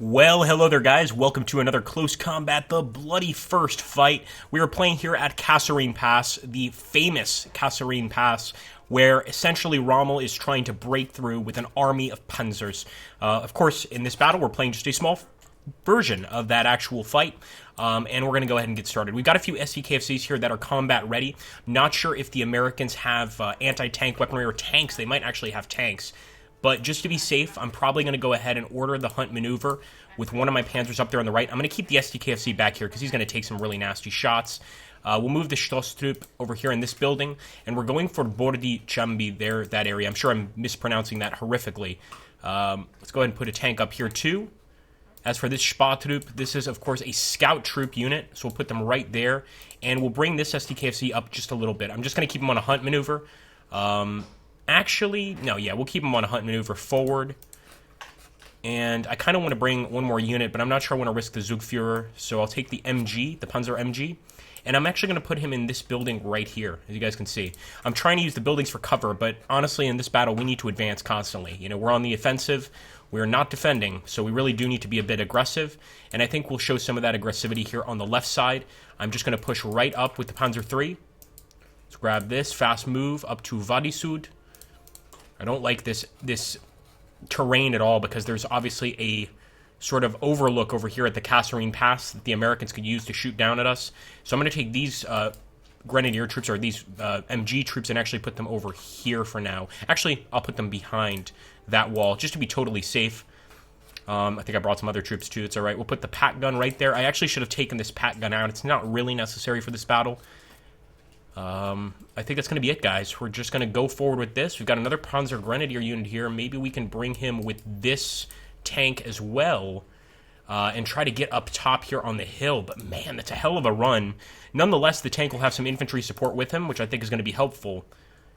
Well, hello there, guys. Welcome to another Close Combat, the bloody first fight. We are playing here at Kasserine Pass, the famous Kasserine Pass, where essentially Rommel is trying to break through with an army of panzers. Of course, in this battle, we're playing just a small version of that actual fight, and we're going to go ahead and get started. We've got a few SDKFCs here that are combat ready. Not sure if the Americans have anti-tank weaponry or tanks. They might actually have tanks. But just to be safe, I'm probably going to go ahead and order the hunt maneuver with one of my panzers up there on the right. I'm going to keep the SDKFC back here because he's going to take some really nasty shots. We'll move the Schlosstrupp over here in this building, and we're going for Bordi Chambi there, that area. I'm sure I'm mispronouncing that horrifically. Let's go ahead and put a tank up here too. As for this Spa-Troop, this is, of course, a scout troop unit, so we'll put them right there, and we'll bring this SDKFC up just a little bit. I'm just going to keep him on a hunt maneuver. Actually, no, yeah, we'll keep him on a hunt maneuver forward. And I kind of want to bring one more unit, but I'm not sure I want to risk the Zugführer, so I'll take the MG, the Panzer MG, and I'm actually going to put him in this building right here, as you guys can see. I'm trying to use the buildings for cover, but honestly, in this battle, we need to advance constantly. You know, we're on the offensive, we're not defending, so we really do need to be a bit aggressive, and I think we'll show some of that aggressivity here on the left side. I'm just going to push right up with the Panzer III. Let's grab this, fast move up to Vadisud. I don't like this terrain at all because there's obviously a sort of overlook over here at the Kasserine Pass that the Americans could use to shoot down at us. So I'm going to take these Grenadier troops, or these MG troops, and actually put them over here for now. Actually, I'll put them behind that wall just to be totally safe. I think I brought some other troops too. It's all right. We'll put the Pat gun right there. I actually should have taken this Pat gun out. It's not really necessary for this battle. I think that's going to be it, guys. We're just going to go forward with this. We've got another Panzer Grenadier unit here. Maybe we can bring him with this tank as well, and try to get up top here on the hill. But man, that's a hell of a run. Nonetheless, the tank will have some infantry support with him, which I think is going to be helpful.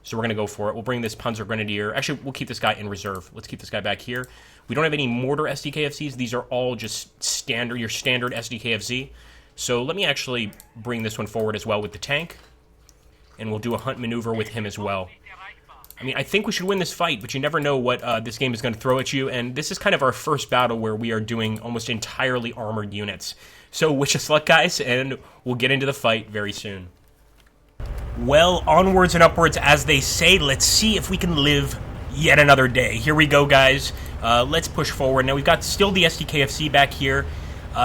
So we're going to go for it. We'll bring this Panzer Grenadier. Actually, we'll keep this guy in reserve. Let's keep this guy back here. We don't have any mortar SDKFCs. These are all just standard, your standard SDKFZ. So let me actually bring this one forward as well with the tank. And we'll do a hunt maneuver with him as well. I mean, I think we should win this fight, but you never know what this game is going to throw at you, and this is kind of our first battle where we are doing almost entirely armored units. So wish us luck, guys, and we'll get into the fight very soon. Well, onwards and upwards, as they say. Let's see if we can live yet another day. Here we go, guys. Let's push forward. Now, we've got still the SDKFC back here,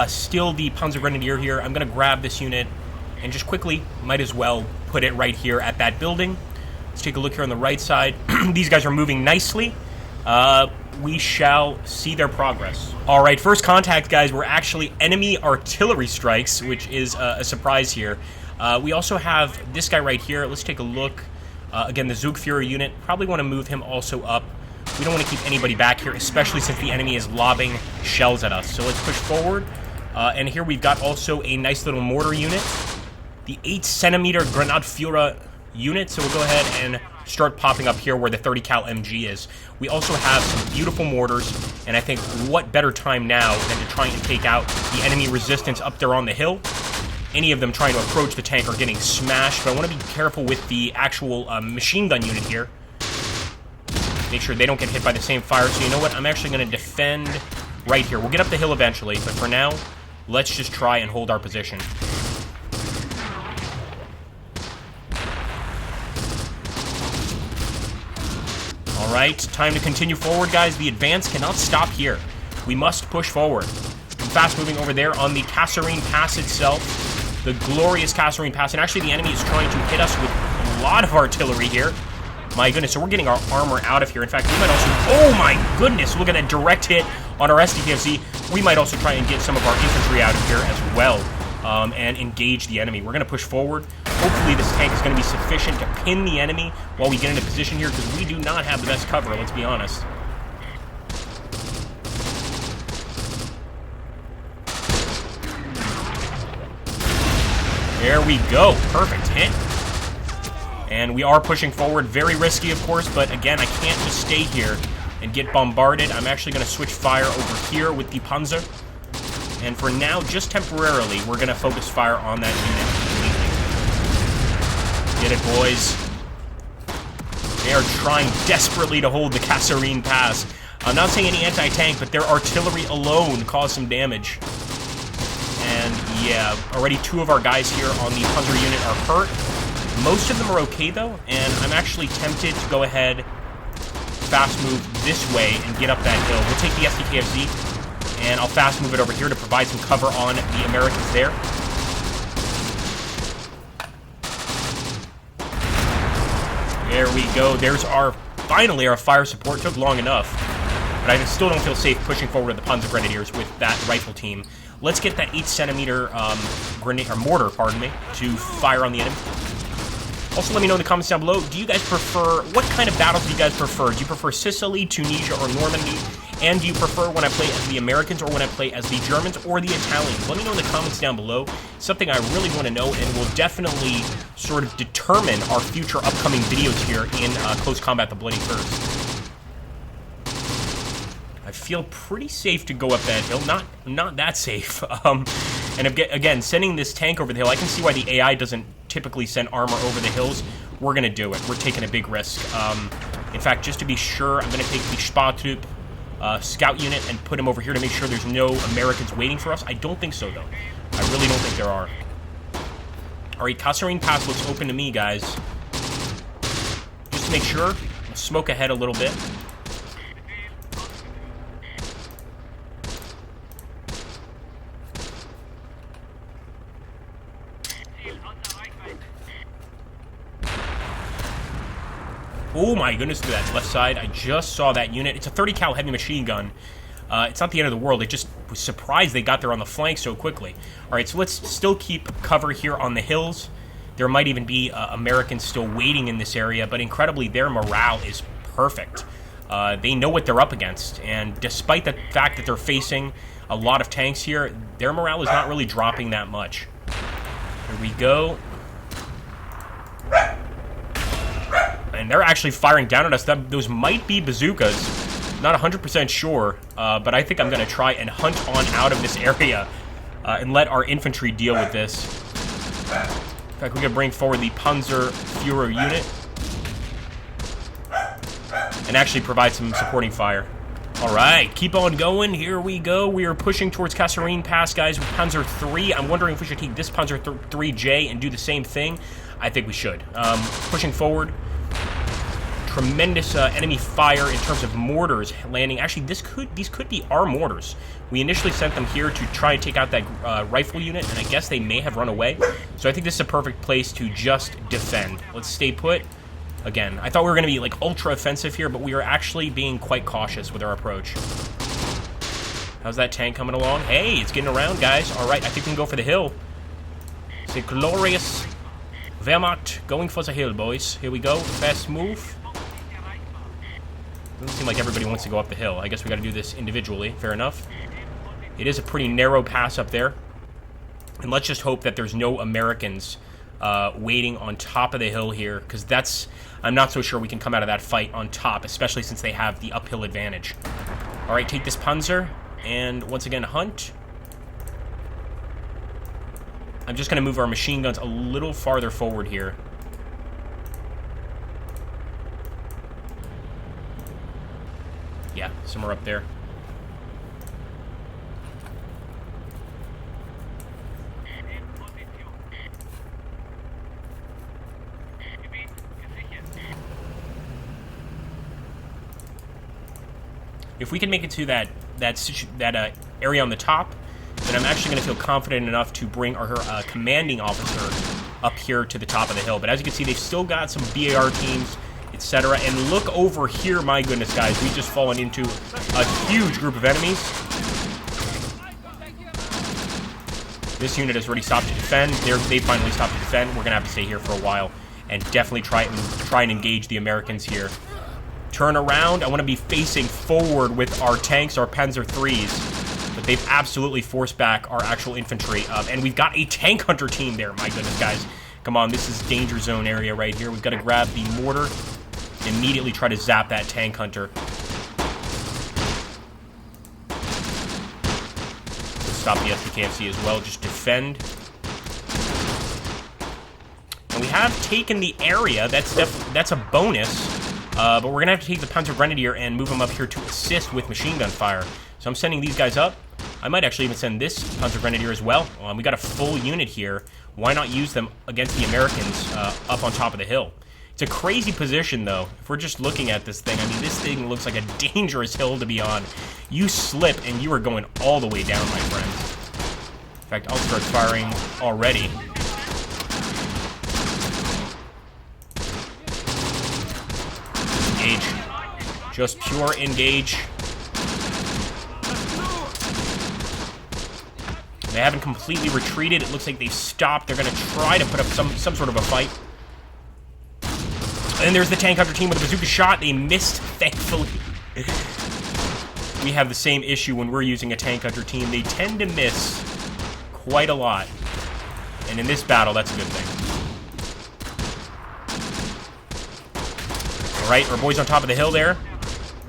still the Panzer Grenadier here. I'm going to grab this unit and just quickly, might as well put it right here at that building. Let's take a look here on the right side. These guys are moving nicely. We shall see their progress. All right, first contact, guys, were actually enemy artillery strikes, which is a surprise here. We also have this guy right here. Let's take a look. Again, the Zugführer unit. Probably want to move him also up. We don't want to keep anybody back here, especially since the enemy is lobbing shells at us. So let's push forward. And here we've got also a nice little mortar unit. The 8-centimeter Granatführer unit, so we'll go ahead and start popping up here where the 30 cal MG is. We also have some beautiful mortars, and I think what better time now than to try and take out the enemy resistance up there on the hill. Any of them trying to approach the tank are getting smashed, but I want to be careful with the actual machine gun unit here. Make sure they don't get hit by the same fire, so you know what? I'm actually going to defend right here. We'll get up the hill eventually, but for now, let's just try and hold our position. Alright, time to continue forward, guys. The advance cannot stop here. We must push forward. I'm fast moving over there on the Kasserine Pass itself. The glorious Kasserine Pass. And actually, the enemy is trying to hit us with a lot of artillery here. My goodness, so we're getting our armor out of here. In fact, we might also... Oh my goodness, look at that direct hit on our SDKFZ. We might also try and get some of our infantry out of here as well. And engage the enemy. We're going to push forward. Hopefully this tank is going to be sufficient to pin the enemy while we get into position here, because we do not have the best cover, let's be honest. There we go. Perfect hit. And we are pushing forward. Very risky, of course, but again, I can't just stay here and get bombarded. I'm actually going to switch fire over here with the Panzer. And for now, just temporarily, we're going to focus fire on that unit. Get it, boys. They are trying desperately to hold the Kasserine Pass. I'm not saying any anti-tank, but their artillery alone caused some damage. And yeah, already 2 of our guys here on the Panzer unit are hurt. Most of them are okay though, and I'm actually tempted to go ahead, fast move this way and get up that hill. We'll take the SDKFZ, and I'll fast move it over here to provide some cover on the Americans there. There we go. There's finally our fire support. Took long enough, but I still don't feel safe pushing forward with the Panzer Grenadiers with that rifle team. Let's get that 8-centimeter mortar, pardon me, to fire on the enemy. Also, let me know in the comments down below, do you guys prefer, what kind of battles do you guys prefer? Do you prefer Sicily, Tunisia, or Normandy? And do you prefer when I play as the Americans or when I play as the Germans or the Italians? Let me know in the comments down below. It's something I really want to know and will definitely sort of determine our future upcoming videos here in Close Combat: The Bloody First. I feel pretty safe to go up that hill. Not that safe. And again, sending this tank over the hill, I can see why the AI doesn't typically send armor over the hills. We're going to do it. We're taking a big risk. In fact, just to be sure, I'm going to take the Spartrupp scout unit and put him over here to make sure there's no Americans waiting for us. I don't think so, though. I really don't think there are. All right, Kasserine Pass looks open to me, guys. Just to make sure, I'll smoke ahead a little bit. Oh my goodness, to that left side. I just saw that unit. It's a 30 cal heavy machine gun. It's not the end of the world. I just was surprised they got there on the flank so quickly. All right, so let's still keep cover here on the hills. There might even be Americans still waiting in this area, but incredibly, their morale is perfect. They know what they're up against, and despite the fact that they're facing a lot of tanks here, their morale is not really dropping that much. Here we go. And they're actually firing down at us. Those might be bazookas. Not 100% sure, but I think I'm going to try and hunt on out of this area and let our infantry deal with this. In fact, we're going to bring forward the Panzer Führer unit and actually provide some supporting fire. All right, keep on going. Here we go. We are pushing towards Kasserine Pass, guys, with Panzer III. I'm wondering if we should take this Panzer IIIJ and do the same thing. I think we should. Pushing forward. Tremendous enemy fire in terms of mortars landing. Actually, these could be our mortars. We initially sent them here to try and take out that rifle unit, and I guess they may have run away. So I think this is a perfect place to just defend. Let's stay put. Again, I thought we were going to be like ultra offensive here, but we are actually being quite cautious with our approach. How's that tank coming along? Hey, it's getting around, guys. All right, I think we can go for the hill. It's a glorious Wehrmacht going for the hill, boys. Here we go. Fast move. Doesn't seem like everybody wants to go up the hill. I guess we got to do this individually. Fair enough. It is a pretty narrow pass up there. And let's just hope that there's no Americans waiting on top of the hill here, because that's... I'm not so sure we can come out of that fight on top, especially since they have the uphill advantage. All right, take this Panzer, and once again, hunt. I'm just going to move our machine guns a little farther forward here. Yeah, somewhere up there. If we can make it to that area on the top, then I'm actually going to feel confident enough to bring our commanding officer up here to the top of the hill. But as you can see, they've still got some BAR teams, etc. And look over here, my goodness, guys. We've just fallen into a huge group of enemies. This unit has already stopped to defend. They finally stopped to defend. We're going to have to stay here for a while and definitely try and engage the Americans here. Turn around. I want to be facing forward with our tanks, our Panzer IIIs. But they've absolutely forced back our actual infantry. And we've got a tank hunter team there. My goodness, guys. Come on, this is danger zone area right here. We've got to grab the mortar. Immediately try to zap that tank hunter. Let's stop the SDKFZ as well. Just defend. And we have taken the area. That's a bonus. But we're going to have to take the Panzer Grenadier and move him up here to assist with machine gun fire. So I'm sending these guys up. I might actually even send this Panzer Grenadier as well. We got a full unit here. Why not use them against the Americans up on top of the hill? It's a crazy position, though. If we're just looking at this thing, I mean, this thing looks like a dangerous hill to be on. You slip, and you are going all the way down, my friends. In fact, I'll start firing already. Engage. Just pure engage. They haven't completely retreated. It looks like they've stopped. They're going to try to put up some sort of a fight. And there's the tank hunter team with a bazooka shot. They missed, thankfully. We have the same issue when we're using a tank hunter team. They tend to miss quite a lot. And in this battle, that's a good thing. Alright, our boys on top of the hill there.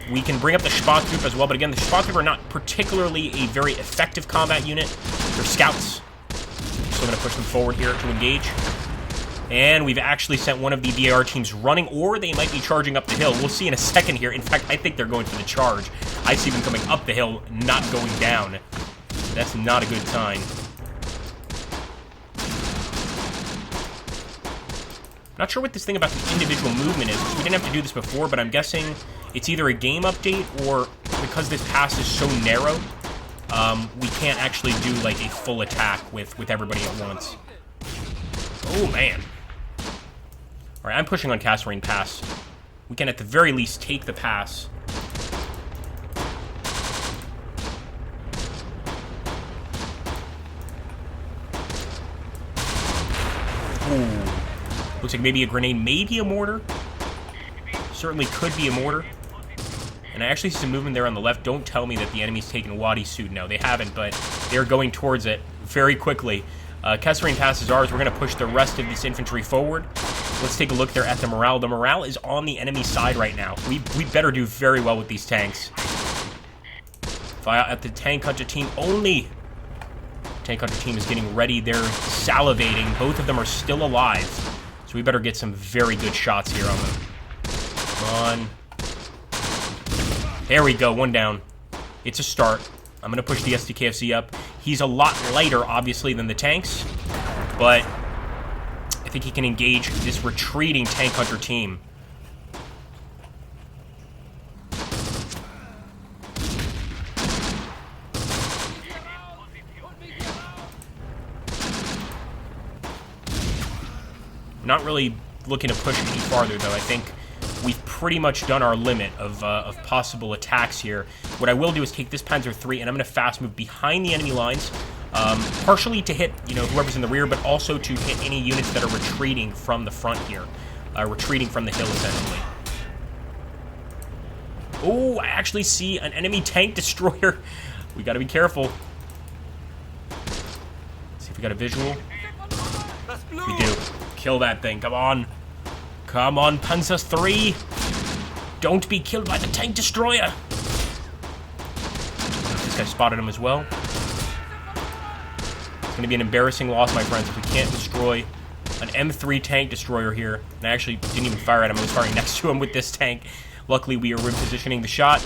We can bring up the Spatzgruppe as well, but again, the Spatzgruppe are not particularly a very effective combat unit. They're scouts. Still going to push them forward here to engage. And we've actually sent one of the VAR teams running, or they might be charging up the hill. We'll see in a second here. In fact, I think they're going for the charge. I see them coming up the hill, not going down. That's not a good sign. Not sure what this thing about the individual movement is. We didn't have to do this before, but I'm guessing it's either a game update or because this pass is so narrow, we can't actually do like a full attack with everybody at once. Oh, man. All right, I'm pushing on Kasserine Pass. We can at the very least take the pass. Ooh. Looks like maybe a grenade, maybe a mortar. Certainly could be a mortar. And I actually see some movement there on the left. Don't tell me that the enemy's taken Wadi Sud. No, they haven't, but they're going towards it very quickly. Kasserine Pass is ours. We're going to push the rest of this infantry forward. Let's take a look there at the morale. The morale is on the enemy side right now. We better do very well with these tanks. Fire at the tank hunter team only. Tank hunter team is getting ready. They're salivating. Both of them are still alive. So we better get some very good shots here on them. Come on. There we go, one down. It's a start. I'm going to push the SDKFZ up. He's a lot lighter, obviously, than the tanks. But I think he can engage this retreating tank hunter team. Not really looking to push any farther, though. I think we've pretty much done our limit of possible attacks here. What I will do is take this Panzer III, and I'm going to fast move behind the enemy lines, partially to hit, whoever's in the rear, but also to hit any units that are retreating from the front here, retreating from the hill, essentially. Oh, I actually see an enemy tank destroyer. We got to be careful. Let's see if we got a visual. We do. Kill that thing. Come on. Come on, Panzer III. Don't be killed by the tank destroyer. This guy spotted him as well. It's going to be an embarrassing loss, my friends, if we can't destroy an M3 tank destroyer here. And I actually didn't even fire at him. I was firing next to him with this tank. Luckily, we are repositioning the shot.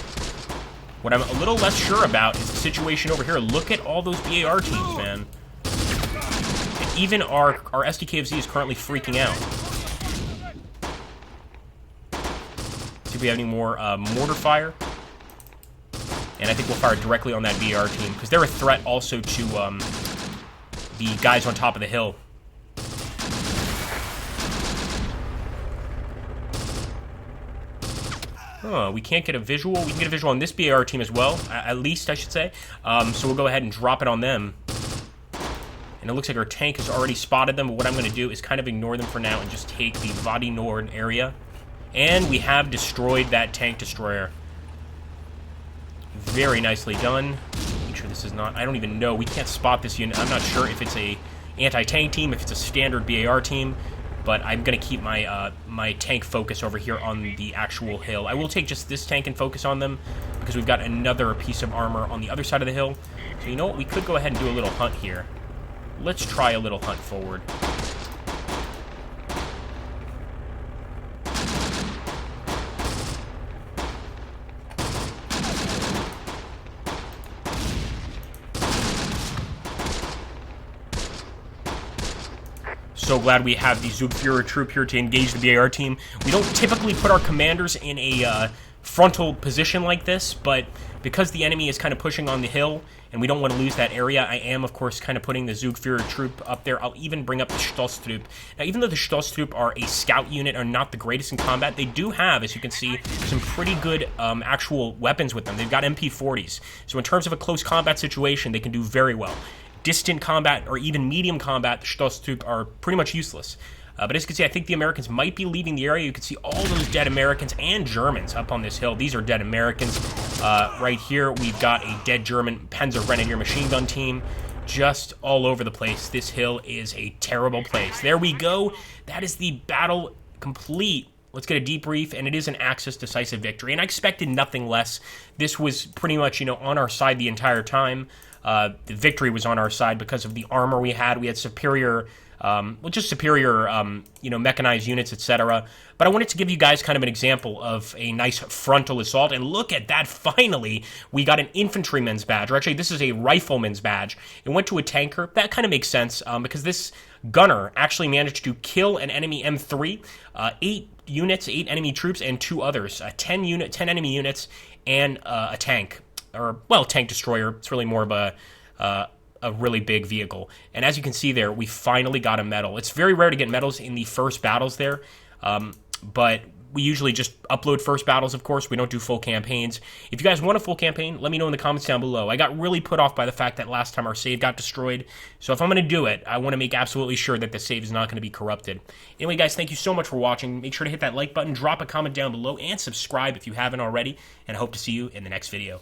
What I'm a little less sure about is the situation over here. Look at all those BAR teams, man. And even our SDKFZ is currently freaking out. See if we have any more mortar fire. And I think we'll fire directly on that BAR team, because they're a threat also to the guys on top of the hill. Oh, we can't get a visual. We can get a visual on this BAR team as well, at least, I should say. So we'll go ahead and drop it on them. And it looks like our tank has already spotted them, but what I'm going to do is kind of ignore them for now and just take the Wadi Nord area. And we have destroyed that tank destroyer. Very nicely done. Make sure this is not... I don't even know. We can't spot this unit. I'm not sure if it's a anti-tank team, if it's a standard BAR team. But I'm going to keep my my tank focus over here on the actual hill. I will take just this tank and focus on them, because we've got another piece of armor on the other side of the hill. So you know what? We could go ahead and do a little hunt here. Let's try a little hunt forward. So glad we have the Zugführer troop here to engage the BAR team. We don't typically put our commanders in a frontal position like this, but because the enemy is kind of pushing on the hill and we don't want to lose that area, I am, of course, kind of putting the Zugführer troop up there. I'll even bring up the Stoßtrupp. Now, even though the Stoßtrupp are a scout unit, are not the greatest in combat, they do have, as you can see, some pretty good actual weapons with them. They've got MP40s. So in terms of a close combat situation, they can do very well. Distant combat or even medium combat, the Stoßtrupp are pretty much useless. But as you can see, I think the Americans might be leaving the area. You can see all those dead Americans and Germans up on this hill. These are dead Americans. Right here, we've got a dead German Panzer Grenadier machine gun team just all over the place. This hill is a terrible place. There we go. That is the battle complete. Let's get a debrief, and it is an Axis decisive victory. And I expected nothing less. This was pretty much, on our side the entire time. The victory was on our side because of the armor we had. We had superior... just superior, mechanized units, etc. But I wanted to give you guys kind of an example of a nice frontal assault. And look at that, finally, we got an infantryman's badge. Or actually, this is a rifleman's badge. It went to a tanker. That kind of makes sense because this gunner actually managed to kill an enemy M3, 8 units, 8 enemy troops, and 2 others. 10 enemy units, and a tank. Tank destroyer. It's really more of a really big vehicle. And as you can see there, we finally got a medal. It's very rare to get medals in the first battles there, but we usually just upload first battles, of course. We don't do full campaigns. If you guys want a full campaign, let me know in the comments down below. I got really put off by the fact that last time our save got destroyed, so if I'm going to do it, I want to make absolutely sure that the save is not going to be corrupted. Anyway, guys, thank you so much for watching. Make sure to hit that like button, drop a comment down below, and subscribe if you haven't already, and I hope to see you in the next video.